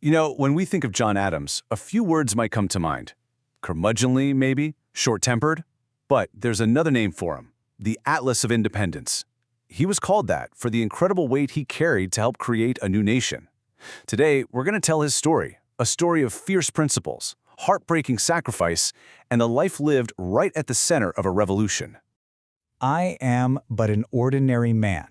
When we think of John Adams, a few words might come to mind. Curmudgeonly, maybe? Short-tempered? But there's another name for him, the Atlas of Independence. He was called that for the incredible weight he carried to help create a new nation. Today, we're going to tell his story, a story of fierce principles, heartbreaking sacrifice, and a life lived right at the center of a revolution. I am but an ordinary man.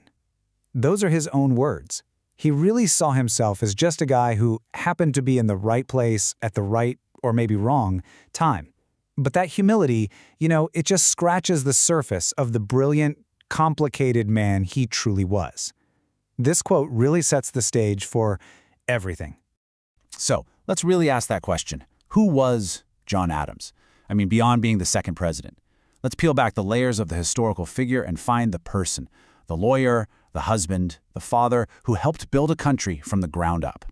Those are his own words. He really saw himself as just a guy who happened to be in the right place at the right, or maybe wrong, time. But that humility, it just scratches the surface of the brilliant, complicated man he truly was. This quote really sets the stage for everything. So, let's really ask that question. Who was John Adams? Beyond being the second president. Let's peel back the layers of the historical figure and find the person, the lawyer, the husband, the father who helped build a country from the ground up.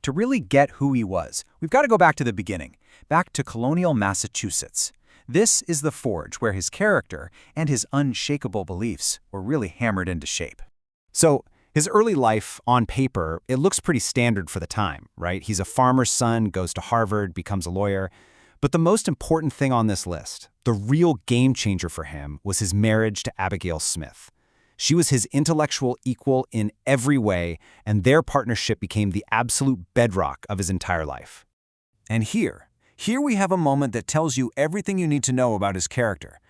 To really get who he was, we've got to go back to the beginning, back to colonial Massachusetts. This is the forge where his character and his unshakable beliefs were really hammered into shape. So, his early life, on paper, it looks pretty standard for the time, right? He's a farmer's son, goes to Harvard, becomes a lawyer. But the most important thing on this list, the real game changer for him, was his marriage to Abigail Smith. She was his intellectual equal in every way, and their partnership became the absolute bedrock of his entire life. And here we have a moment that tells you everything you need to know about his character.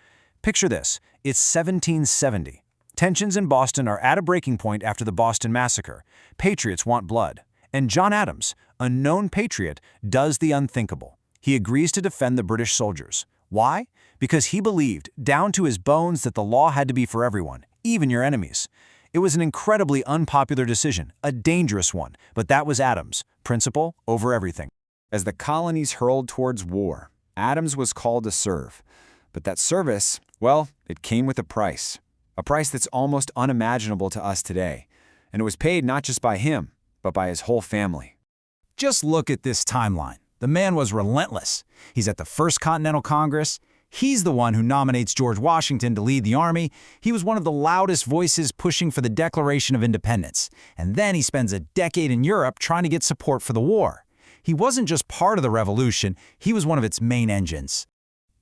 Picture this, it's 1770. Tensions in Boston are at a breaking point after the Boston Massacre. Patriots want blood. And John Adams, a known patriot, does the unthinkable. He agrees to defend the British soldiers. Why? Because he believed, down to his bones, that the law had to be for everyone, even your enemies. It was an incredibly unpopular decision, a dangerous one, but that was Adams, principle over everything. As the colonies hurled towards war, Adams was called to serve. But that service, well, it came with a price that's almost unimaginable to us today. And it was paid not just by him, but by his whole family. Just look at this timeline. The man was relentless. He's at the First Continental Congress. He's the one who nominates George Washington to lead the army. He was one of the loudest voices pushing for the Declaration of Independence. And then he spends a decade in Europe trying to get support for the war. He wasn't just part of the revolution, he was one of its main engines.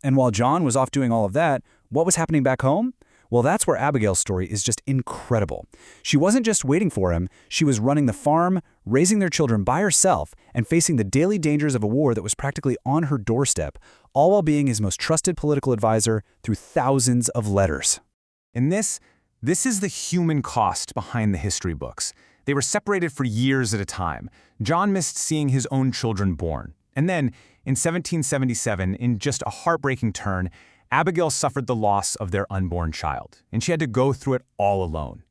And while John was off doing all of that, what was happening back home? Well, that's where Abigail's story is just incredible. She wasn't just waiting for him, she was running the farm, raising their children by herself, and facing the daily dangers of a war that was practically on her doorstep, all while being his most trusted political advisor through thousands of letters. And this is the human cost behind the history books. They were separated for years at a time. John missed seeing his own children born. And then, in 1777, in just a heartbreaking turn, Abigail suffered the loss of their unborn child, and she had to go through it all alone.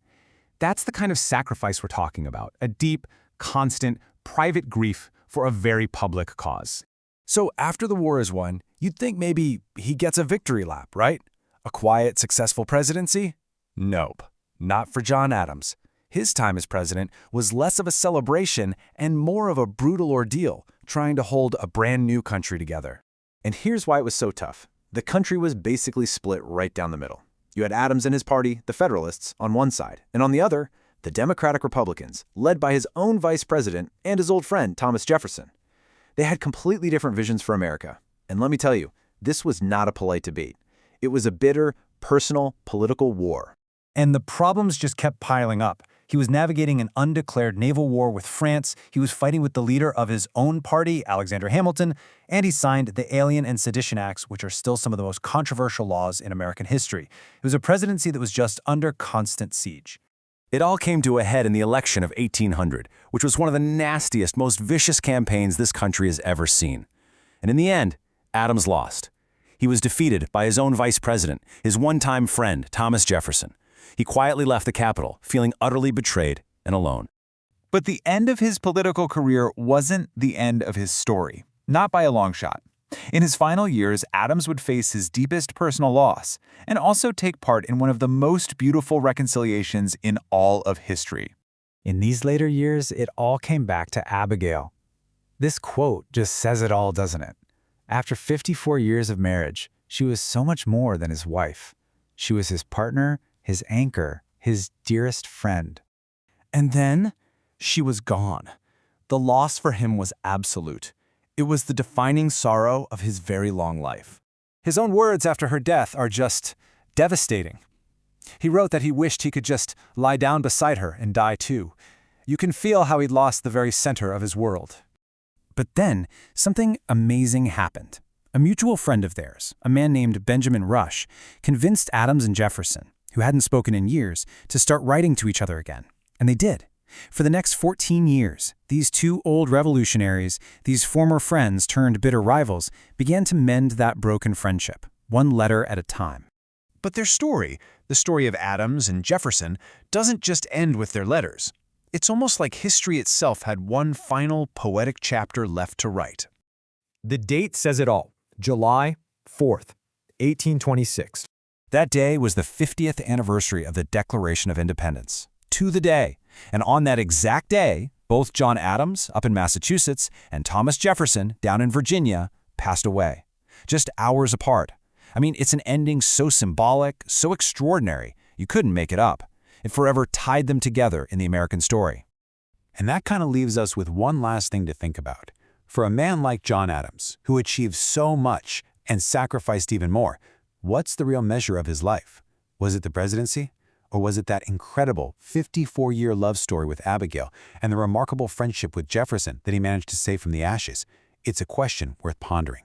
That's the kind of sacrifice we're talking about, a deep, constant, private grief for a very public cause. So after the war is won, you'd think maybe he gets a victory lap, right? A quiet, successful presidency? Nope, not for John Adams. His time as president was less of a celebration and more of a brutal ordeal, trying to hold a brand new country together. And here's why it was so tough. The country was basically split right down the middle. You had Adams and his party, the Federalists, on one side, and on the other, the Democratic Republicans, led by his own vice president and his old friend, Thomas Jefferson. They had completely different visions for America. And let me tell you, this was not a polite debate. It was a bitter, personal, political war. And the problems just kept piling up. He was navigating an undeclared naval war with France, he was fighting with the leader of his own party, Alexander Hamilton, and he signed the Alien and Sedition Acts, which are still some of the most controversial laws in American history. It was a presidency that was just under constant siege. It all came to a head in the election of 1800, which was one of the nastiest, most vicious campaigns this country has ever seen. And in the end, Adams lost. He was defeated by his own vice president, his one-time friend, Thomas Jefferson. He quietly left the Capitol, feeling utterly betrayed and alone. But the end of his political career wasn't the end of his story, not by a long shot. In his final years, Adams would face his deepest personal loss and also take part in one of the most beautiful reconciliations in all of history. In these later years, it all came back to Abigail. This quote just says it all, doesn't it? After 54 years of marriage, she was so much more than his wife. She was his partner, his anchor, his dearest friend. And then she was gone. The loss for him was absolute. It was the defining sorrow of his very long life. His own words after her death are just devastating. He wrote that he wished he could just lie down beside her and die too. You can feel how he'd lost the very center of his world. But then, something amazing happened. A mutual friend of theirs, a man named Benjamin Rush, convinced Adams and Jefferson, who hadn't spoken in years, to start writing to each other again. And they did. For the next 14 years, these two old revolutionaries, these former friends turned bitter rivals, began to mend that broken friendship, one letter at a time. But their story, the story of Adams and Jefferson, doesn't just end with their letters. It's almost like history itself had one final poetic chapter left to write. The date says it all. July 4th, 1826. That day was the 50th anniversary of the Declaration of Independence. To the day. And on that exact day, both John Adams, up in Massachusetts, and Thomas Jefferson, down in Virginia, passed away. Just hours apart. I mean, it's an ending so symbolic, so extraordinary, you couldn't make it up. It forever tied them together in the American story. And that kind of leaves us with one last thing to think about. For a man like John Adams, who achieved so much and sacrificed even more, what's the real measure of his life? Was it the presidency? Or was it that incredible 54-year love story with Abigail and the remarkable friendship with Jefferson that he managed to save from the ashes? It's a question worth pondering.